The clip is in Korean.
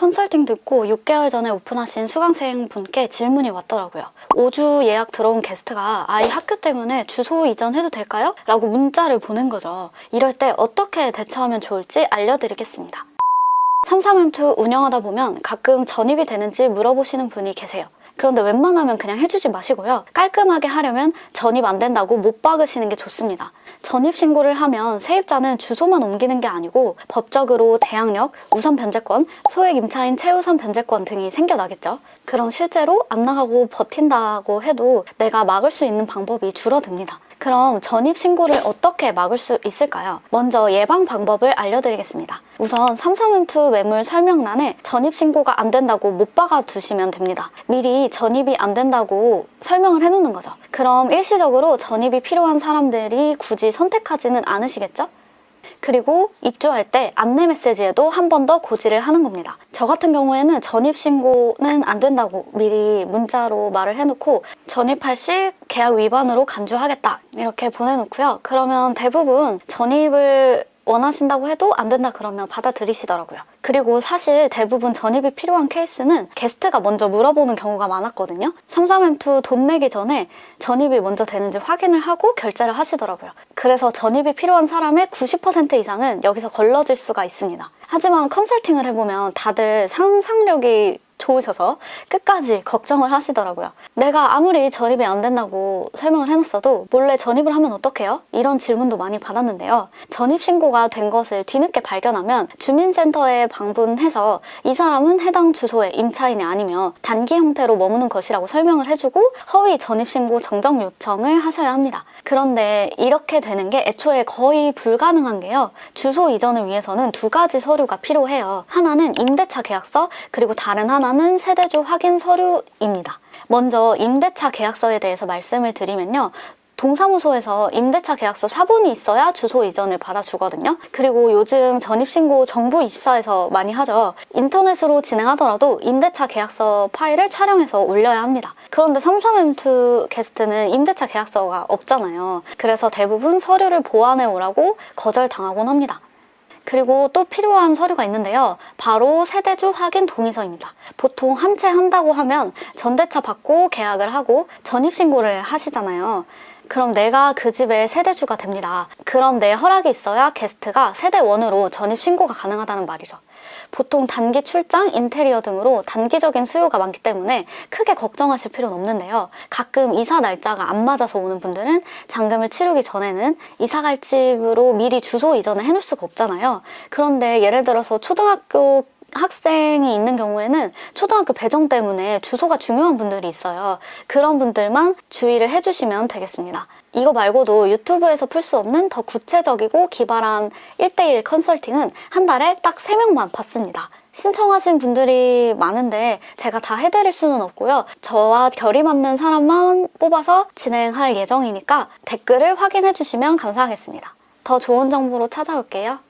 컨설팅 듣고 6개월 전에 오픈하신 수강생 분께 질문이 왔더라고요. 5주 예약 들어온 게스트가 아이 학교 때문에 주소 이전해도 될까요? 라고 문자를 보낸 거죠. 이럴 때 어떻게 대처하면 좋을지 알려드리겠습니다. 삼삼엠투 운영하다 보면 가끔 전입이 되는지 물어보시는 분이 계세요. 그런데 웬만하면 그냥 해주지 마시고요. 깔끔하게 하려면 전입 안 된다고 못 박으시는 게 좋습니다. 전입 신고를 하면 세입자는 주소만 옮기는 게 아니고 법적으로 대항력, 우선 변제권, 소액 임차인 최우선 변제권 등이 생겨나겠죠. 그럼 실제로 안 나가고 버틴다고 해도 내가 막을 수 있는 방법이 줄어듭니다. 그럼 전입 신고를 어떻게 막을 수 있을까요? 먼저 예방 방법을 알려드리겠습니다. 우선 삼삼엠투 매물 설명란에 전입 신고가 안 된다고 못 박아 두시면 됩니다. 미리 전입이 안 된다고 설명을 해놓는 거죠. 그럼 일시적으로 전입이 필요한 사람들이 굳이 선택하지는 않으시겠죠? 그리고 입주할 때 안내 메시지에도 한 번 더 고지를 하는 겁니다. 저 같은 경우에는 전입신고는 안 된다고 미리 문자로 말을 해놓고 전입할 시 계약 위반으로 간주하겠다 이렇게 보내놓고요. 그러면 대부분 전입을 원하신다고 해도 안 된다 그러면 받아들이시더라고요. 그리고 사실 대부분 전입이 필요한 케이스는 게스트가 먼저 물어보는 경우가 많았거든요. 삼삼엠투 돈 내기 전에 전입이 먼저 되는지 확인을 하고 결제를 하시더라고요. 그래서 전입이 필요한 사람의 90% 이상은 여기서 걸러질 수가 있습니다. 하지만 컨설팅을 해보면 다들 상상력이 좋으셔서 끝까지 걱정을 하시더라고요. 내가 아무리 전입이 안 된다고 설명을 해놨어도 몰래 전입을 하면 어떡해요? 이런 질문도 많이 받았는데요. 전입 신고가 된 것을 뒤늦게 발견하면 주민센터에 방문해서 이 사람은 해당 주소의 임차인이 아니며 단기 형태로 머무는 것이라고 설명을 해주고 허위 전입 신고 정정 요청을 하셔야 합니다. 그런데 이렇게 되는 게 애초에 거의 불가능한 게요. 주소 이전을 위해서는 두 가지 서류가 필요해요. 하나는 임대차 계약서, 그리고 다른 하나는 세대주 확인 서류입니다. 먼저 임대차 계약서에 대해서 말씀을 드리면요. 동사무소에서 임대차 계약서 사본이 있어야 주소 이전을 받아주거든요. 그리고 요즘 전입신고 정부24에서 많이 하죠. 인터넷으로 진행하더라도 임대차 계약서 파일을 촬영해서 올려야 합니다. 그런데 삼삼엠투 게스트는 임대차 계약서가 없잖아요. 그래서 대부분 서류를 보완해 오라고 거절당하곤 합니다. 그리고 또 필요한 서류가 있는데요. 바로 세대주 확인 동의서입니다. 보통 한 채 한다고 하면 전대차 받고 계약을 하고 전입신고를 하시잖아요. 그럼 내가 그 집의 세대주가 됩니다. 그럼 내 허락이 있어야 게스트가 세대원으로 전입신고가 가능하다는 말이죠. 보통 단기 출장, 인테리어 등으로 단기적인 수요가 많기 때문에 크게 걱정하실 필요는 없는데요. 가끔 이사 날짜가 안 맞아서 오는 분들은 잔금을 치르기 전에는 이사 갈 집으로 미리 주소 이전을 해놓을 수가 없잖아요. 그런데 예를 들어서 초등학교 학생이 있는 경우에는 초등학교 배정 때문에 주소가 중요한 분들이 있어요. 그런 분들만 주의를 해주시면 되겠습니다. 이거 말고도 유튜브에서 풀 수 없는 더 구체적이고 기발한 1대1 컨설팅은 한 달에 딱 3명만 받습니다. 신청하신 분들이 많은데 제가 다 해드릴 수는 없고요. 저와 결이 맞는 사람만 뽑아서 진행할 예정이니까 댓글을 확인해 주시면 감사하겠습니다. 더 좋은 정보로 찾아올게요.